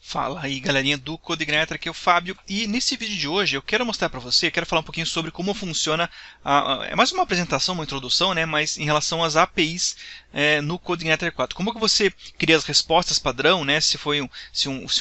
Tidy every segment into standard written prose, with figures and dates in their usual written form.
Fala aí, galerinha do CodeIgniter, aqui é o Fábio, e nesse vídeo de hoje eu quero mostrar para você, quero falar um pouquinho sobre como funciona, é mais uma apresentação, uma introdução, né, mas em relação às APIs no CodeIgniter 4. Como que você cria as respostas padrão, né, se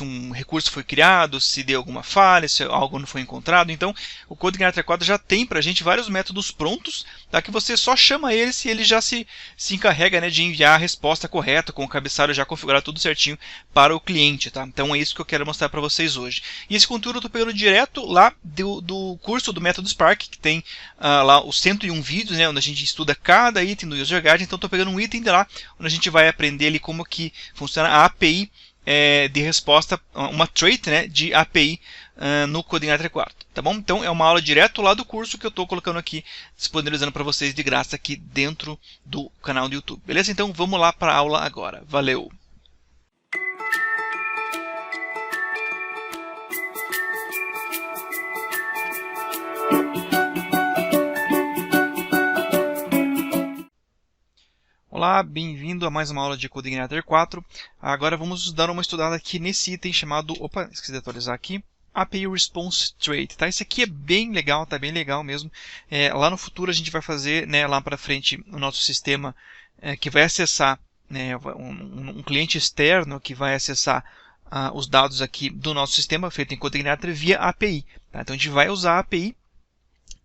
um recurso foi criado, se deu alguma falha, se algo não foi encontrado. Então, o CodeIgniter 4 já tem para a gente vários métodos prontos, tá, que você só chama eles e ele já se encarrega, né, de enviar a resposta correta, com o cabeçalho já configurado tudo certinho para o cliente, tá? Então é isso que eu quero mostrar para vocês hoje. E esse conteúdo eu estou pegando direto lá do curso do Método Spark, que tem lá os 101 vídeos, né, onde a gente estuda cada item do User Guide. Então estou pegando um item de lá, onde a gente vai aprender ali como que funciona a API de resposta, uma trait, né, de API no CodeIgniter 4, tá bom? Então é uma aula direto lá do curso que eu estou colocando aqui, disponibilizando para vocês de graça aqui dentro do canal do YouTube, beleza? Então vamos lá para a aula agora, valeu! Olá, bem-vindo a mais uma aula de CodeIgniter 4. Agora vamos dar uma estudada aqui nesse item chamado, esqueci de atualizar aqui, API Response Trait, tá? Esse aqui é bem legal, tá bem legal mesmo. Lá no futuro a gente vai fazer, né, lá para frente o nosso sistema que vai acessar, né, um cliente externo que vai acessar os dados aqui do nosso sistema feito em CodeIgniter via API, tá? Então a gente vai usar a API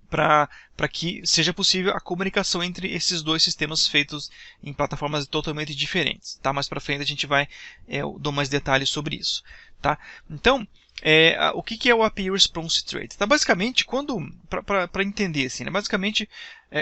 para que seja possível a comunicação entre esses dois sistemas feitos em plataformas totalmente diferentes, tá? Mais para frente a gente vai eu dou mais detalhes sobre isso, tá? Então, o que é o API Response Trait? Tá? Basicamente, para entender assim, né? Basicamente,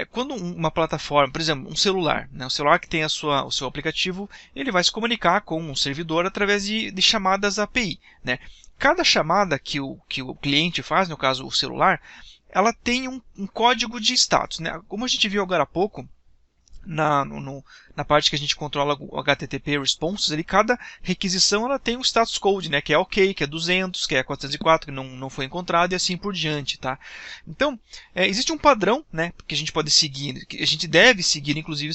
quando uma plataforma, por exemplo, um celular, né? Um celular que tem o seu aplicativo, ele vai se comunicar com um servidor através de chamadas API, né? Cada chamada que o cliente faz, no caso o celular, ela tem um código de status, né? Como a gente viu agora há pouco, na parte que a gente controla o HTTP responses, cada requisição ela tem um status code, né? Que é OK, que é 200, que é 404, que não foi encontrado e assim por diante, tá? Então, existe um padrão, né, que a gente pode seguir, que a gente deve seguir, inclusive,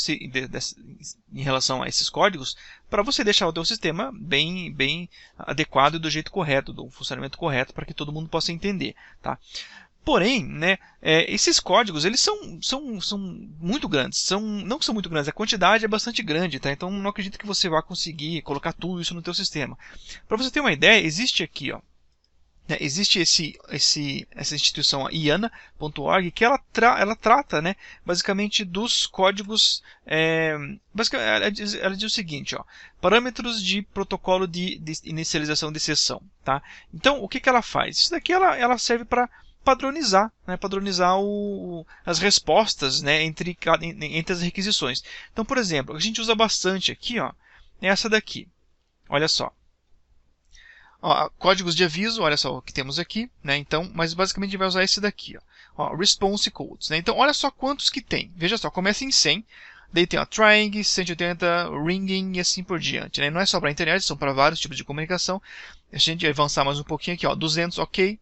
em relação a esses códigos, para você deixar o teu sistema bem adequado e do jeito correto, do funcionamento correto, para que todo mundo possa entender, tá? Porém, né, esses códigos eles são muito grandes. Não que são muito grandes, a quantidade é bastante grande, tá? Então não acredito que você vá conseguir colocar tudo isso no teu sistema. Para você ter uma ideia, existe aqui, ó, né, existe essa instituição, a IANA.org, que ela trata, né, basicamente dos códigos. Basicamente, ela diz o seguinte, ó, parâmetros de protocolo de inicialização de sessão, tá? Então o que ela faz? Isso daqui ela serve para padronizar, né, as respostas, né, entre as requisições. Então, por exemplo, a gente usa bastante aqui, ó, é essa daqui. Olha só. Ó, códigos de aviso, olha só o que temos aqui, né? Então, mas basicamente a gente vai usar esse daqui, ó, response codes, né? Então, olha só quantos que tem. Veja só, começa em 100, daí tem, ó, trying, 180, ringing e assim por diante, né? Não é só para a internet, são para vários tipos de comunicação. A gente vai avançar mais um pouquinho aqui, ó, 200, ok.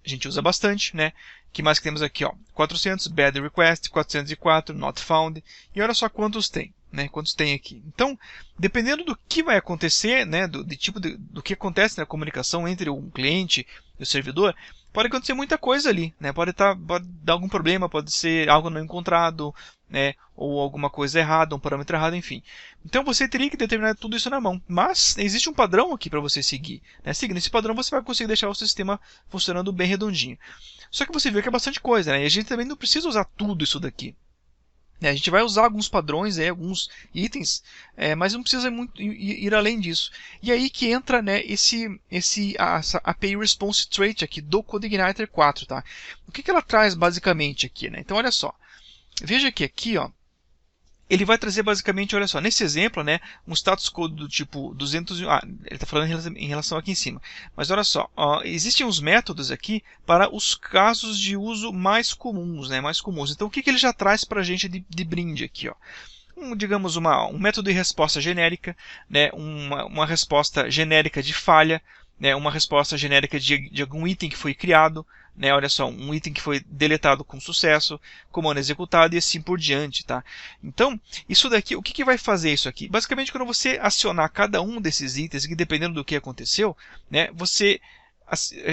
A gente usa bastante, né? O que mais que temos aqui, ó? 400, bad request, 404, not found. E olha só quantos tem, né? Quantos tem aqui. Então, dependendo do que vai acontecer, né? Do que acontece na comunicação entre um cliente e o servidor, pode acontecer muita coisa ali, né? Pode dar algum problema, pode ser algo não encontrado, né? Ou alguma coisa errada, um parâmetro errado, enfim. Então você teria que determinar tudo isso na mão. Mas existe um padrão aqui para você seguir, né? Seguindo esse padrão, você vai conseguir deixar o seu sistema funcionando bem redondinho. Só que você vê que é bastante coisa, né? E a gente também não precisa usar tudo isso daqui. A gente vai usar alguns padrões, alguns itens, mas não precisa muito ir além disso. E aí que entra, né, essa API Response Trait aqui do CodeIgniter 4. Tá? O que ela traz basicamente aqui? Né? Então olha só, veja que aqui, ó, ele vai trazer basicamente, olha só, nesse exemplo, né, um status code do tipo 200, ele está falando em relação aqui em cima. Mas olha só, existem uns métodos aqui para os casos de uso mais comuns, né, Então o que ele já traz para a gente de brinde aqui, ó? Digamos um método de resposta genérica, né, uma resposta genérica de falha, né, uma resposta genérica de algum item que foi criado, né? Olha só, um item que foi deletado com sucesso, comando executado e assim por diante, tá? Então, isso daqui, o que que vai fazer isso aqui? Basicamente, quando você acionar cada um desses itens, que dependendo do que aconteceu, né, você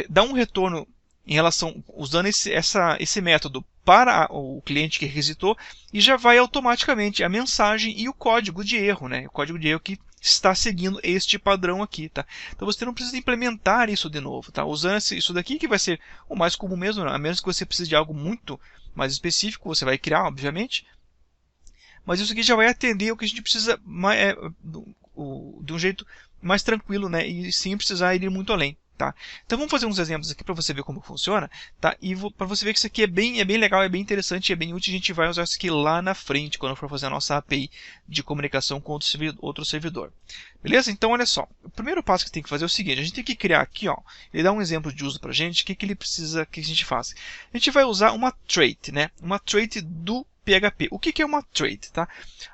dá um retorno em relação, usando esse método para o cliente que requisitou, e já vai automaticamente a mensagem e o código de erro, né? O código de erro que está seguindo este padrão aqui, tá? Então você não precisa implementar isso de novo, tá? Usando isso daqui que vai ser o mais comum mesmo, a menos que você precise de algo muito mais específico, você vai criar, obviamente, mas isso aqui já vai atender o que a gente precisa de um jeito mais tranquilo, né? E sem precisar ir muito além. Tá? Então vamos fazer uns exemplos aqui para você ver como funciona, tá? E para você ver que isso aqui é bem legal, é bem interessante, é bem útil. A gente vai usar isso aqui lá na frente, quando for fazer a nossa API de comunicação com outro servidor. Beleza? Então olha só, o primeiro passo que tem que fazer é o seguinte: a gente tem que criar aqui, ó, ele dá um exemplo de uso para a gente, o que ele precisa que a gente faça. A gente vai usar uma trait, né? Uma trait do PHP. O que é uma trait? Tá?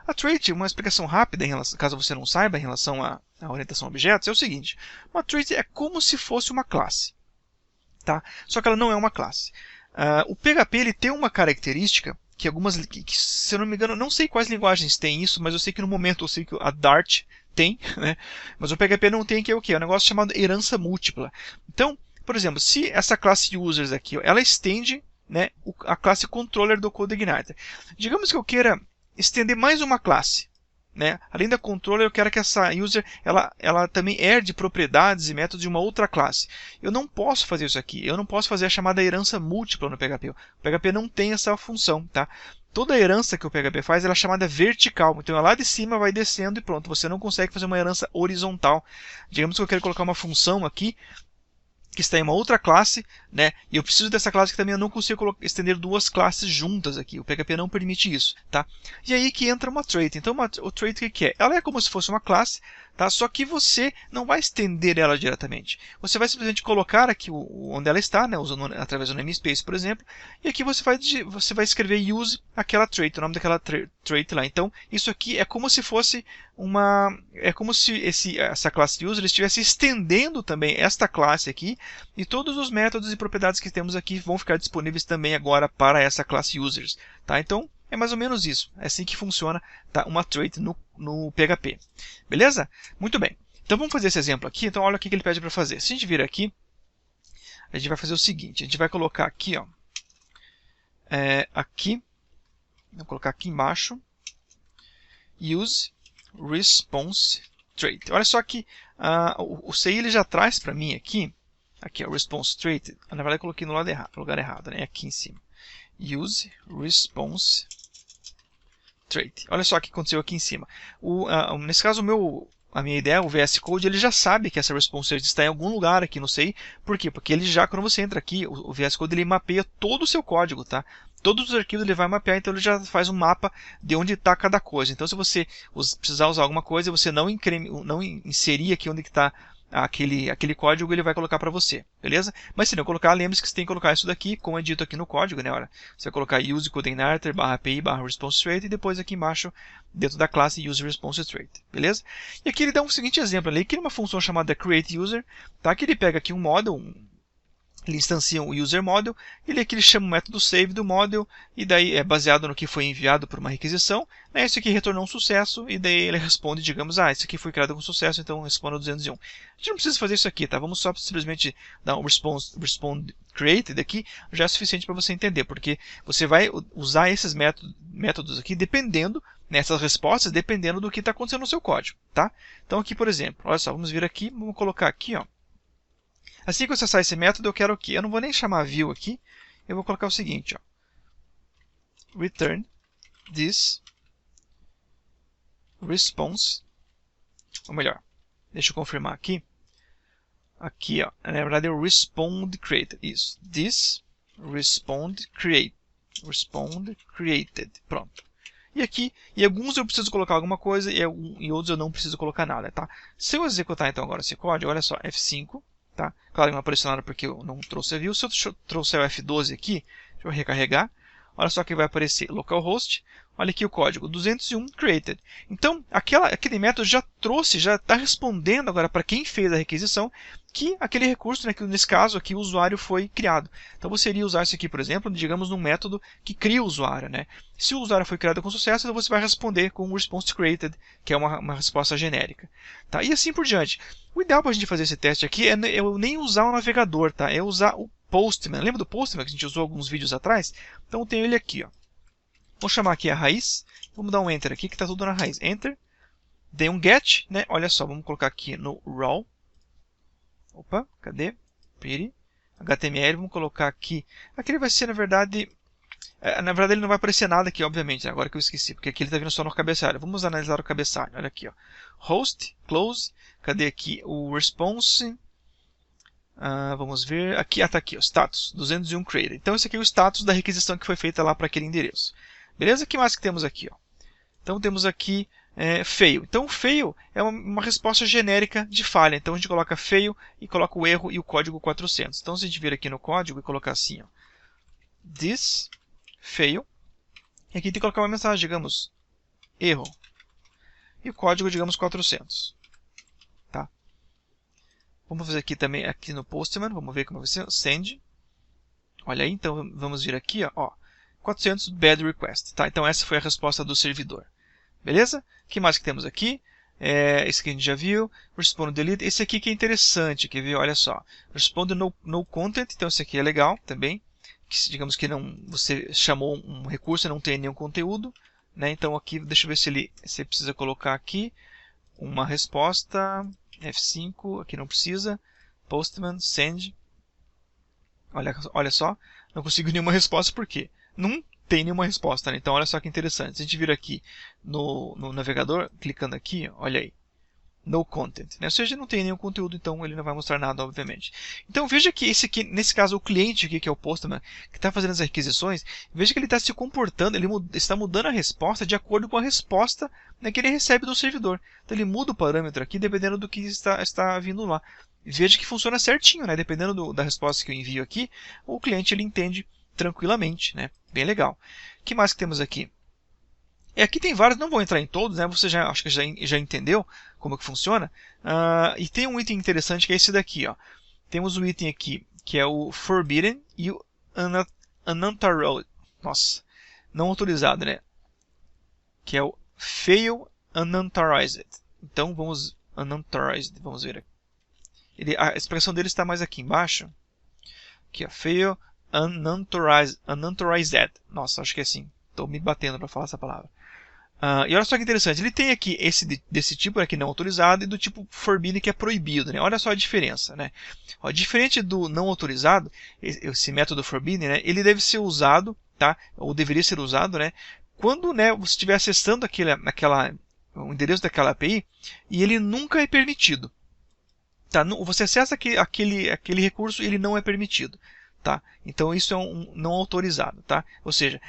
A trait, uma explicação rápida, caso você não saiba, em relação à orientação a objetos, é o seguinte: uma trait é como se fosse uma classe, tá? Só que ela não é uma classe. O PHP ele tem uma característica que se eu não me engano, não sei quais linguagens tem isso, mas eu sei que no momento eu sei que a Dart tem, né? Mas o PHP não tem, que é o quê? É um negócio chamado herança múltipla. Então, por exemplo, se essa classe users aqui, ela estende, né, a classe controller do CodeIgniter. Digamos que eu queira estender mais uma classe, né? Além da controller, eu quero que essa user ela também herde propriedades e métodos de uma outra classe. Eu não posso fazer isso aqui. Eu não posso fazer a chamada herança múltipla no PHP. O PHP não tem essa função, tá? Toda a herança que o PHP faz ela é chamada vertical. Então, lá de cima vai descendo e pronto. Você não consegue fazer uma herança horizontal. Digamos que eu quero colocar uma função aqui que está em uma outra classe, né? E eu preciso dessa classe que também eu não consigo estender duas classes juntas aqui. O PHP não permite isso, tá? E aí que entra uma trait. Então, o trait o que é? Ela é como se fosse uma classe, tá? Só que você não vai estender ela diretamente. Você vai simplesmente colocar aqui onde ela está, né? Usando através do namespace, por exemplo. E aqui você vai escrever use aquela trait, o nome daquela trait lá. Então, isso aqui é como se fosse como se essa classe user estivesse estendendo também esta classe aqui, e todos os métodos e propriedades que temos aqui vão ficar disponíveis também agora para essa classe users, tá? Então é mais ou menos isso, é assim que funciona, tá? Uma trait no PHP, beleza? Muito bem, então vamos fazer esse exemplo aqui. Então olha o que ele pede para fazer. Se a gente vir aqui, a gente vai fazer o seguinte: a gente vai colocar aqui, ó, vou colocar aqui embaixo, use response trait. Olha só que o CI ele já traz para mim aqui, ó, response trait. Na verdade eu coloquei no lugar errado, né? Aqui em cima. Use response trait. Olha só o que aconteceu aqui em cima. Nesse caso a minha ideia, o VS Code, ele já sabe que essa response trait está em algum lugar aqui no CI. Por quê? Porque ele já, quando você entra aqui, o VS Code ele mapeia todo o seu código, tá? Todos os arquivos ele vai mapear, então ele já faz um mapa de onde está cada coisa. Então, se você precisar usar alguma coisa, você não inserir aqui onde está aquele código, ele vai colocar para você, beleza? Mas se não colocar, lembre-se que você tem que colocar isso daqui, como é dito aqui no código, né? Olha, você vai colocar use CodeIgniter /API /response trait e depois aqui embaixo, dentro da classe use response trait, beleza? E aqui ele dá um seguinte exemplo, ele cria uma função chamada createUser, tá? Que ele pega aqui um model, ele instancia o user model, ele chama o método save do model, e daí é baseado no que foi enviado por uma requisição, né? Isso aqui retornou um sucesso, e daí ele responde, digamos, isso aqui foi criado com sucesso, então responda 201. A gente não precisa fazer isso aqui, tá? Vamos só simplesmente dar um responde created aqui, já é suficiente para você entender, porque você vai usar esses métodos aqui dependendo, nessas respostas, dependendo do que está acontecendo no seu código, tá? Então aqui, por exemplo, olha só, vamos vir aqui, vamos colocar aqui, ó. Assim que eu acessar esse método, eu quero o quê? Eu não vou nem chamar view aqui, eu vou colocar o seguinte, ó, return this response, ou melhor, deixa eu confirmar aqui, ó, na verdade é o respond created, isso, this respond created, pronto. E aqui, em alguns eu preciso colocar alguma coisa, e em outros eu não preciso colocar nada, tá? Se eu executar então agora esse código, olha só, F5, tá? Claro que não apareceu nada porque eu não trouxe a view. Se eu trouxer o F12 aqui, deixa eu recarregar. Olha só que vai aparecer localhost, Olha aqui o código, 201 created. Então, aquele método já trouxe, já está respondendo agora para quem fez a requisição que aquele recurso, né, que nesse caso aqui o usuário foi criado. Então você iria usar isso aqui, por exemplo, digamos num método que cria o usuário, né? Se o usuário foi criado com sucesso, então você vai responder com o response created, que é uma resposta genérica. Tá? E assim por diante. O ideal para a gente fazer esse teste aqui é eu nem usar o navegador, tá? É usar o Postman. Lembra do Postman que a gente usou alguns vídeos atrás? Então eu tenho ele aqui, ó. Vou chamar aqui a raiz. Vamos dar um Enter aqui, que está tudo na raiz. Enter. Dei um get, né? Olha só, vamos colocar aqui no raw. Opa, cadê? Pretty. HTML, vamos colocar aqui. Aqui ele vai ser, na verdade ele não vai aparecer nada aqui, obviamente, agora que eu esqueci, porque aqui ele está vindo só no cabeçalho. Vamos analisar o cabeçalho. Olha aqui, ó. Host, close. Cadê aqui o response? Vamos ver. Aqui, está aqui, ó, status, 201 created. Então, esse aqui é o status da requisição que foi feita lá para aquele endereço. Beleza? O que mais que temos aqui? Ó? Então, temos aqui fail. Então, fail é uma resposta genérica de falha. Então, a gente coloca fail e coloca o erro e o código 400. Então, se a gente vir aqui no código e colocar assim, ó, this fail, e aqui tem que colocar uma mensagem, digamos, erro, e o código, digamos, 400. Tá? Vamos fazer aqui também, aqui no Postman, vamos ver como vai ser, send. Olha aí, então, vamos vir aqui, ó 400 bad request. Tá? Então, essa foi a resposta do servidor. Beleza? O que mais que temos aqui? Esse aqui a gente já viu. Respond delete. Esse aqui que é interessante. Quer ver? Olha só. Respond no content. Então, esse aqui é legal também. Que, digamos que não, você chamou um recurso e não tem nenhum conteúdo. Né? Então, aqui, deixa eu ver se você precisa colocar aqui uma resposta. F5. Aqui não precisa. Postman. Send. Olha só. Não consigo nenhuma resposta. Por quê? Não tem nenhuma resposta, né? Então, olha só que interessante. Se a gente vir aqui no navegador, clicando aqui, olha aí, no content, né? Ou seja, não tem nenhum conteúdo, então ele não vai mostrar nada, obviamente. Então, veja que esse aqui, nesse caso, o cliente aqui, que é o Postman, que está fazendo as requisições, veja que ele está se comportando, ele está mudando a resposta de acordo com a resposta, né, que ele recebe do servidor. Então, ele muda o parâmetro aqui, dependendo do que está vindo lá. Veja que funciona certinho, né? Dependendo da resposta que eu envio aqui, o cliente ele entende tranquilamente, né? Bem legal. O que mais que temos aqui? Aqui tem vários, não vou entrar em todos, né? Você acho que já entendeu como que funciona. E tem um item interessante que é esse daqui, ó. Temos um item aqui que é o forbidden e o unauthorized. Nossa, não autorizado, né? Que é o fail unauthorized. Então vamos ver aqui. A expressão dele está mais aqui embaixo. Aqui, ó, fail unauthorized. Nossa, acho que é assim. Estou me batendo para falar essa palavra. E olha só que interessante. Ele tem aqui desse tipo aqui não autorizado e do tipo forbidden, que é proibido. Né? Olha só a diferença. Né? Ó, diferente do não autorizado, esse método forbidden, né, ele deve ser usado, tá? Ou deveria ser usado, né, quando, né, você estiver acessando o endereço daquela API e ele nunca é permitido. Tá? Você acessa aquele recurso e ele não é permitido. Tá? Então isso é um não autorizado. Tá? Ou seja,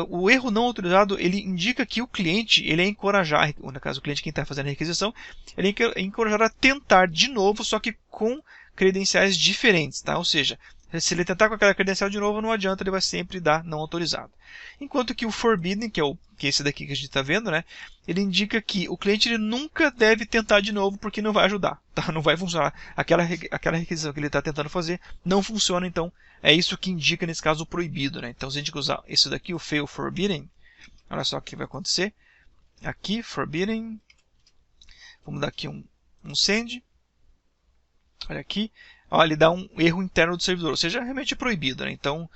o erro não autorizado ele indica que o cliente ele é encorajado, no caso o cliente quem está fazendo a requisição, ele é encorajado a tentar de novo, só que com credenciais diferentes. Tá? Ou seja, se ele tentar com aquela credencial de novo, não adianta, ele vai sempre dar não autorizado. Enquanto que o forbidden, que é esse daqui que a gente está vendo, né, ele indica que o cliente ele nunca deve tentar de novo porque não vai ajudar, tá? Não vai funcionar. Aquela requisição que ele está tentando fazer não funciona, então é isso que indica nesse caso o proibido. Né? Então se a gente usar esse daqui, o fail forbidden, olha só o que vai acontecer. Aqui, forbidden, vamos dar aqui um send. Olha aqui. Ele dá um erro interno do servidor, ou seja, realmente é proibido. Né? Então,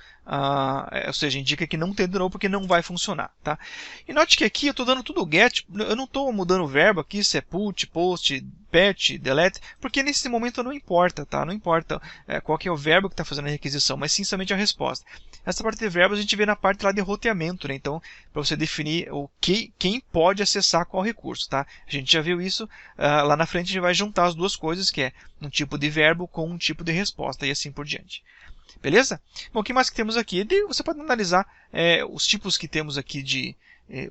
ou seja, indica que não tem de novo porque não vai funcionar. Tá? E note que aqui eu estou dando tudo get, eu não estou mudando o verbo aqui, se é put, post, patch, delete, porque nesse momento não importa, tá? Não importa qual que é o verbo que está fazendo a requisição, mas sim somente a resposta. Essa parte de verbos a gente vê na parte lá de roteamento, né? Então, para você definir quem pode acessar qual recurso, tá? A gente já viu isso, lá na frente a gente vai juntar as duas coisas, que é um tipo de verbo com um tipo de resposta e assim por diante. Beleza? Bom, o que mais que temos aqui? Você pode analisar os tipos que temos aqui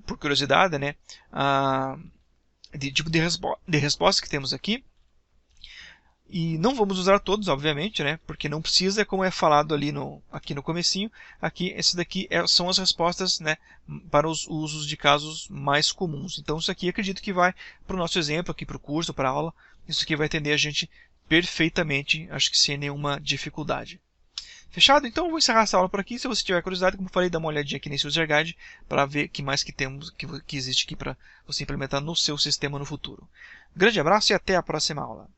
por curiosidade, né? De tipo de resposta que temos aqui. E não vamos usar todos, obviamente, né? Porque não precisa, como é falado ali aqui no comecinho. Aqui, esse daqui são as respostas, né, para os usos de casos mais comuns. Então isso aqui acredito que vai para o nosso exemplo, aqui para o curso, para a aula. Isso aqui vai atender a gente perfeitamente, acho que sem nenhuma dificuldade. Fechado? Então eu vou encerrar essa aula por aqui. Se você tiver curiosidade, como eu falei, dá uma olhadinha aqui nesse user guide para ver o que mais que temos, que existe aqui para você implementar no seu sistema no futuro. Grande abraço e até a próxima aula.